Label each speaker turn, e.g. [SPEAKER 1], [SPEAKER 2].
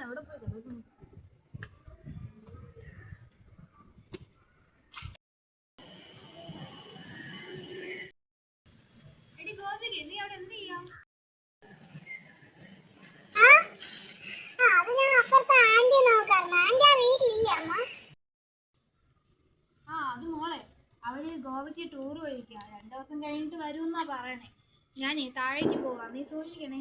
[SPEAKER 1] എവിടെ പോയി കിടക്കുന്നു? എടി ഗോപിക, നീ അവിടെ എന്ത് ചെയ്യാം? അത് മോളെ, അവര് ഗോവയ്ക്ക് ടൂർ പോയിരിക്കുക. 2 ദിവസം കഴിഞ്ഞിട്ട് വരുമെന്നാ പറയണേ. ഞാനേ താഴേക്ക് പോവാം, നീ സൂക്ഷിക്കണേ.